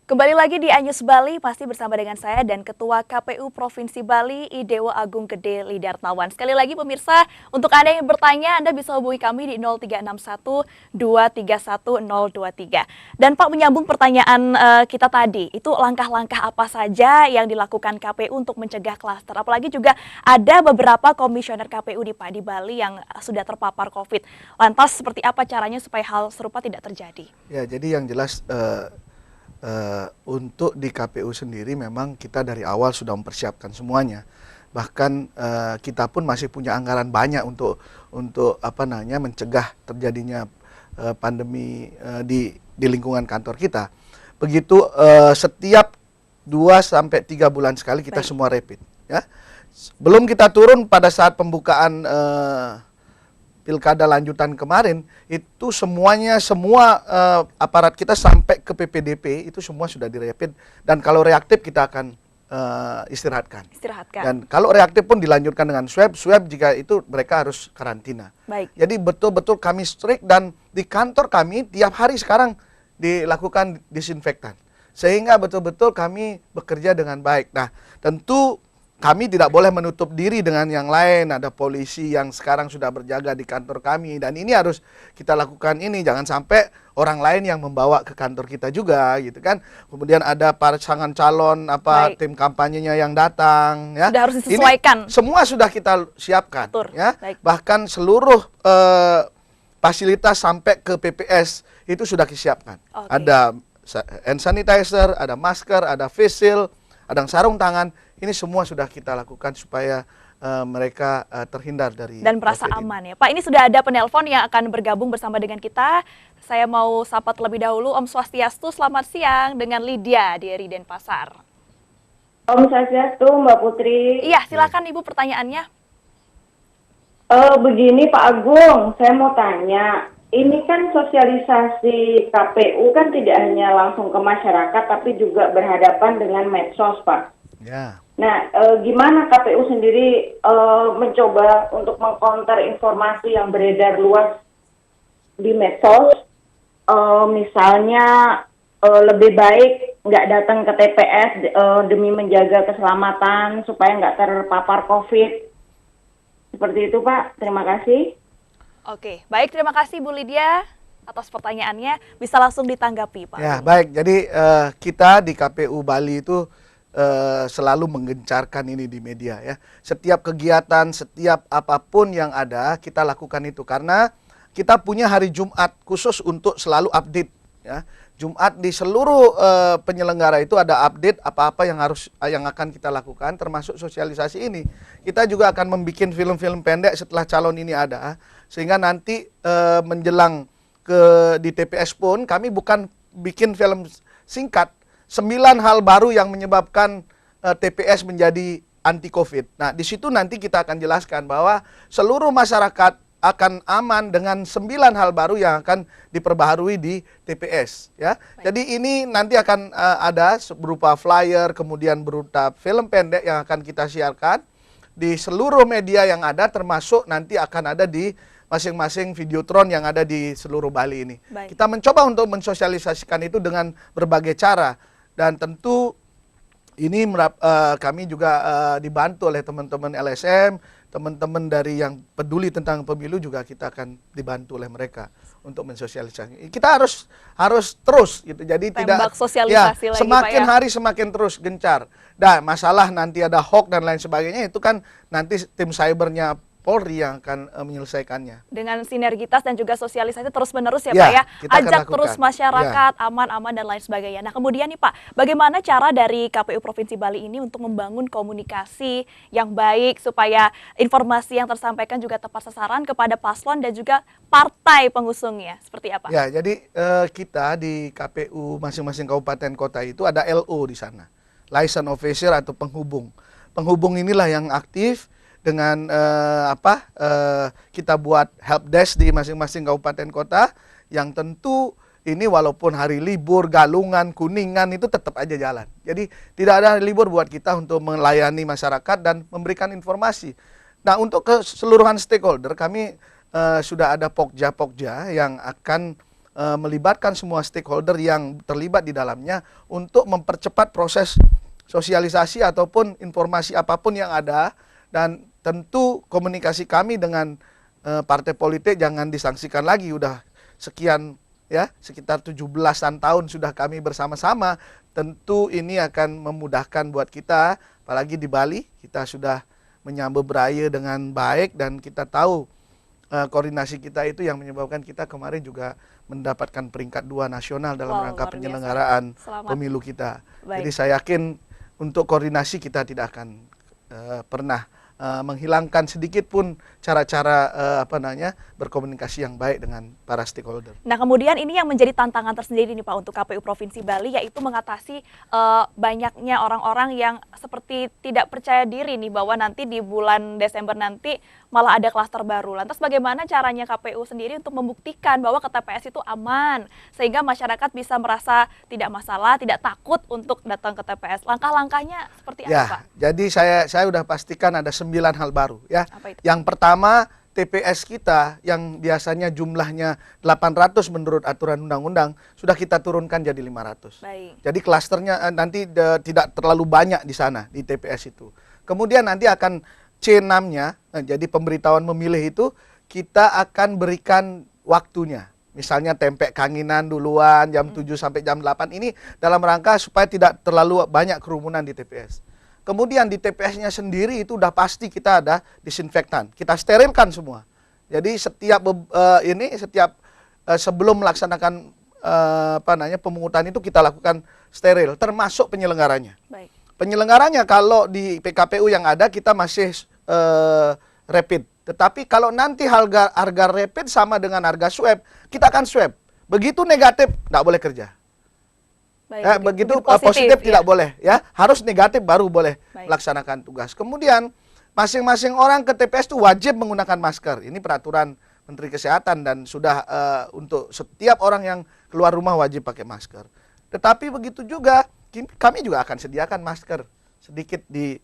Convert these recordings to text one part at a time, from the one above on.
Kembali lagi di Anyus Bali, pasti bersama dengan saya dan Ketua KPU Provinsi Bali, Idewo Agung Gede Lidartawan. Sekali lagi pemirsa, untuk Anda yang bertanya, Anda bisa hubungi kami di 0361 231 023. Dan Pak, menyambung pertanyaan kita tadi, itu langkah-langkah apa saja yang dilakukan KPU untuk mencegah klaster? Apalagi juga ada beberapa komisioner KPU di Bali yang sudah terpapar COVID. Lantas seperti apa caranya supaya hal serupa tidak terjadi? Ya, jadi yang jelas untuk di KPU sendiri memang kita dari awal sudah mempersiapkan semuanya. Bahkan kita pun masih punya anggaran banyak untuk mencegah terjadinya pandemi di lingkungan kantor kita. Begitu setiap 2-3 bulan sekali kita semua rapid, ya. Belum kita turun pada saat pembukaan pilkada lanjutan kemarin, itu semua aparat kita sampai ke PPDP itu semua sudah direpit, dan kalau reaktif kita akan istirahatkan. Dan kalau reaktif pun dilanjutkan dengan swab jika itu mereka harus karantina. Baik. Jadi betul-betul kami strict, dan di kantor kami tiap hari sekarang dilakukan disinfektan. Sehingga betul-betul kami bekerja dengan baik. Nah, tentu kami tidak boleh menutup diri dengan yang lain. Ada polisi yang sekarang sudah berjaga di kantor kami, dan ini harus kita lakukan ini. Jangan sampai orang lain yang membawa ke kantor kita juga, gitu kan. Kemudian ada pasangan calon tim kampanyenya yang datang, ya. Sudah harus disesuaikan. Ini semua sudah kita siapkan, ya. Baik. Bahkan seluruh fasilitas sampai ke PPS itu sudah disiapkan. Okay. Ada hand sanitizer, ada masker, ada face shield, ada sarung tangan. Ini semua sudah kita lakukan supaya mereka terhindar dari dan merasa aman, ya Pak. Ini sudah ada penelpon yang akan bergabung bersama dengan kita. Saya mau sapa terlebih dahulu. Om Swastiastu, selamat siang, dengan Lydia di Denpasar. Om Swastiastu, Mbak Putri. Iya, silakan Ibu pertanyaannya. Begini Pak Agung, saya mau tanya. Ini kan sosialisasi KPU kan tidak hanya langsung ke masyarakat, tapi juga berhadapan dengan medsos, Pak. Ya. Nah, gimana KPU sendiri mencoba untuk mengcounter informasi yang beredar luas di medsos? Misalnya lebih baik nggak datang ke TPS demi menjaga keselamatan supaya nggak terpapar COVID. Seperti itu, Pak. Terima kasih. Oke, baik, terima kasih Bu Lydia atas pertanyaannya. Bisa langsung ditanggapi, Pak. Ya, baik. Jadi kita di KPU Bali itu selalu menggencarkan ini di media, ya. Setiap kegiatan, setiap apapun yang ada kita lakukan itu, karena kita punya hari Jumat khusus untuk selalu update, ya. Jumat di seluruh penyelenggara itu ada update apa-apa yang akan kita lakukan, termasuk sosialisasi ini. Kita juga akan membuat film-film pendek setelah calon ini ada, sehingga nanti menjelang di TPS pun kami bukan bikin film singkat. 9 hal baru yang menyebabkan TPS menjadi anti COVID. Nah, di situ nanti kita akan jelaskan bahwa seluruh masyarakat akan aman dengan 9 hal baru yang akan diperbaharui di TPS, ya. Baik. Jadi ini nanti akan ada berupa flyer, kemudian berupa film pendek yang akan kita siarkan di seluruh media yang ada, termasuk nanti akan ada di masing-masing videotron yang ada di seluruh Bali ini. Baik. Kita mencoba untuk mensosialisasikan itu dengan berbagai cara. Dan tentu ini kami juga dibantu oleh teman-teman LSM, teman-teman dari yang peduli tentang pemilu juga kita akan dibantu oleh mereka untuk mensosialisasi. Kita harus terus gitu. Jadi tembak sosialisasi lagi, semakin Pak, ya? hari semakin terus gencar. Dan masalah nanti ada hoax dan lain sebagainya itu kan nanti tim cybernya Polri yang akan menyelesaikannya. Dengan sinergitas dan juga sosialisasi terus-menerus ya Pak, ya. Ajak terus masyarakat aman-aman dan lain sebagainya. Nah, kemudian nih Pak, bagaimana cara dari KPU Provinsi Bali ini untuk membangun komunikasi yang baik supaya informasi yang tersampaikan juga tepat sasaran kepada paslon dan juga partai pengusungnya? Seperti apa? Ya, jadi kita di KPU masing-masing kabupaten kota itu ada LO di sana. Liaison Officer atau penghubung. Penghubung inilah yang aktif dengan kita buat helpdesk di masing-masing kabupaten kota, yang tentu ini walaupun hari libur, Galungan, Kuningan itu tetap aja jalan. Jadi tidak ada libur buat kita untuk melayani masyarakat dan memberikan informasi. Nah, untuk keseluruhan stakeholder kami sudah ada pokja-pokja yang akan melibatkan semua stakeholder yang terlibat di dalamnya untuk mempercepat proses sosialisasi ataupun informasi apapun yang ada, dan tentu komunikasi kami dengan partai politik jangan disangsikan lagi. Udah sekian ya, sekitar 17-an tahun sudah kami bersama-sama. Tentu ini akan memudahkan buat kita, apalagi di Bali kita sudah menyambut beraya dengan baik, dan kita tahu koordinasi kita itu yang menyebabkan kita kemarin juga mendapatkan peringkat 2 nasional dalam rangka penyelenggaraan pemilu kita. Baik. Jadi saya yakin untuk koordinasi kita tidak akan pernah menghilangkan sedikit pun cara-cara berkomunikasi yang baik dengan para stakeholder. Nah, kemudian ini yang menjadi tantangan tersendiri nih Pak untuk KPU Provinsi Bali, yaitu mengatasi banyaknya orang-orang yang seperti tidak percaya diri nih bahwa nanti di bulan Desember nanti malah ada klaster baru. Lantas bagaimana caranya KPU sendiri untuk membuktikan bahwa ke TPS itu aman, sehingga masyarakat bisa merasa tidak masalah, tidak takut untuk datang ke TPS. Langkah-langkahnya seperti apa, Pak? Jadi saya sudah pastikan ada 9 hal baru ya. Apa itu? Yang pertama, TPS kita yang biasanya jumlahnya 800 menurut aturan undang-undang sudah kita turunkan jadi 500. Baik. Jadi klasternya nanti tidak terlalu banyak di sana di TPS itu. Kemudian nanti akan C6-nya, jadi pemberitahuan memilih itu kita akan berikan waktunya. Misalnya tempek kanginan duluan jam 7 sampai jam 8 ini dalam rangka supaya tidak terlalu banyak kerumunan di TPS. Kemudian di TPS-nya sendiri itu udah pasti kita ada disinfektan. Kita sterilkan semua. Jadi setiap sebelum melaksanakan pemungutan itu kita lakukan steril, termasuk penyelenggaranya. Baik. Penyelenggaranya kalau di PKPU yang ada kita masih rapid. Tetapi kalau nanti harga rapid sama dengan harga swab, kita akan swab. Begitu negatif, tidak boleh kerja. Baik, Ya, begitu positif ya. tidak boleh, ya harus negatif baru boleh Baik. melaksanakan tugas. Kemudian masing-masing orang ke TPS itu wajib menggunakan masker. Ini peraturan Menteri Kesehatan dan sudah untuk setiap orang yang keluar rumah wajib pakai masker. Tetapi begitu juga kami juga akan sediakan masker sedikit di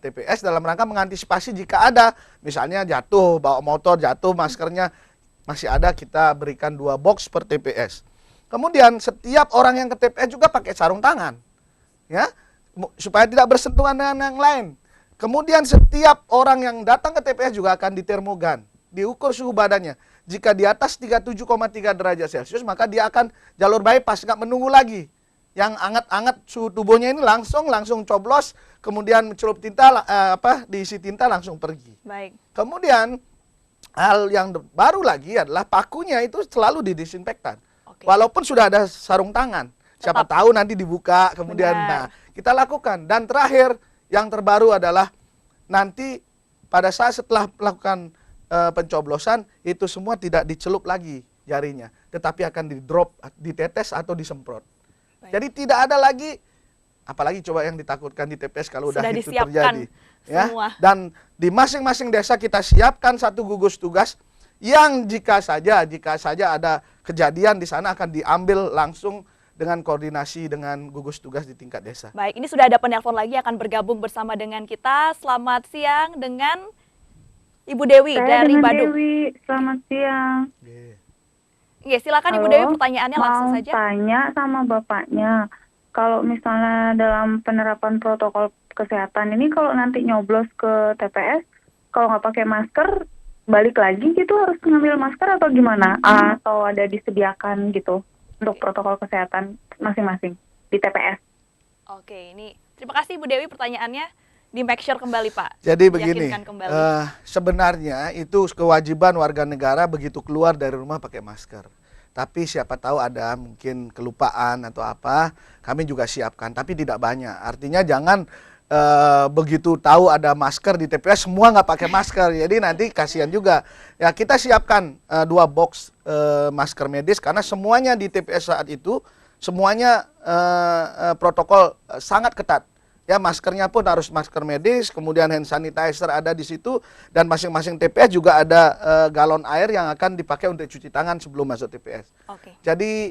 TPS dalam rangka mengantisipasi jika ada misalnya jatuh, bawa motor jatuh maskernya masih ada, kita berikan 2 box per TPS. Kemudian setiap orang yang ke TPS juga pakai sarung tangan, ya, supaya tidak bersentuhan dengan yang lain. Kemudian setiap orang yang datang ke TPS juga akan ditermogan, diukur suhu badannya. Jika di atas 37,3 derajat Celcius, maka dia akan jalur bypass, nggak menunggu lagi. Yang anget-anget suhu tubuhnya ini langsung coblos, kemudian celup tinta, diisi tinta langsung pergi. Baik. Kemudian hal yang baru lagi adalah pakunya itu selalu didisinfektan. Oke. Walaupun sudah ada sarung tangan, siapa Tetap. tahu nanti dibuka, kemudian Benar. kita lakukan. Dan terakhir yang terbaru adalah nanti pada saat setelah melakukan pencoblosan itu semua tidak dicelup lagi jarinya, tetapi akan di-drop, ditetes atau disemprot. Baik. Jadi tidak ada lagi, apalagi coba yang ditakutkan di TPS kalau udah Sudah itu disiapkan terjadi. Ya. semua. Dan di masing-masing desa kita siapkan satu gugus tugas yang jika saja ada kejadian di sana akan diambil langsung dengan koordinasi dengan gugus tugas di tingkat desa. Baik, ini sudah ada penelpon lagi akan bergabung bersama dengan kita. Selamat siang dengan Ibu Dewi Saya dari dengan Badung. Dewi, selamat siang. Iya, silakan Ibu Halo, Dewi, pertanyaannya langsung mau saja. tanya sama Bapaknya, kalau misalnya dalam penerapan protokol kesehatan ini kalau nanti nyoblos ke TPS, kalau nggak pakai masker, balik lagi gitu harus ngambil masker atau gimana? Atau ada disediakan gitu untuk protokol kesehatan masing-masing di TPS? Oke, ini terima kasih Ibu Dewi pertanyaannya. Di make sure kembali Pak. Jadi begini, Yakinkan kembali. sebenarnya itu kewajiban warga negara begitu keluar dari rumah pakai masker. Tapi siapa tahu ada mungkin kelupaan atau apa, kami juga siapkan. Tapi tidak banyak. Artinya jangan begitu tahu ada masker di TPS semua nggak pakai masker. Jadi nanti kasihan juga. Ya kita siapkan 2 box masker medis karena semuanya di TPS saat itu semuanya protokol sangat ketat. Ya maskernya pun harus masker medis, kemudian hand sanitizer ada di situ, dan masing-masing TPS juga ada galon air yang akan dipakai untuk cuci tangan sebelum masuk TPS. Oke. Jadi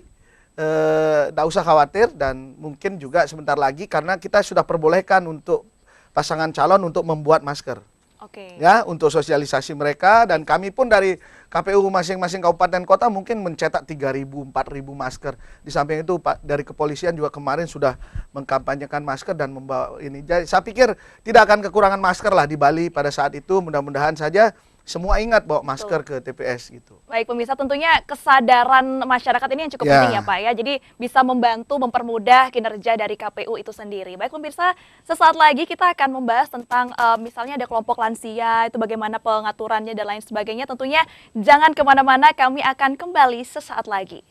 tidak usah khawatir, dan mungkin juga sebentar lagi karena kita sudah perbolehkan untuk pasangan calon untuk membuat masker. Oke. Ya, untuk sosialisasi mereka, dan kami pun dari KPU masing-masing kabupaten kota mungkin mencetak 3.000, 4.000 masker. Di samping itu Pak, dari kepolisian juga kemarin sudah mengkampanyekan masker dan membawa ini. Jadi saya pikir tidak akan kekurangan masker lah di Bali pada saat itu. Mudah-mudahan saja semua ingat bawa masker ke TPS gitu. Baik pemirsa, tentunya kesadaran masyarakat ini yang cukup Ya. penting ya Pak ya. Jadi bisa membantu mempermudah kinerja dari KPU itu sendiri. Baik pemirsa, sesaat lagi kita akan membahas tentang misalnya ada kelompok lansia, itu bagaimana pengaturannya dan lain sebagainya. Tentunya jangan kemana-mana, kami akan kembali sesaat lagi.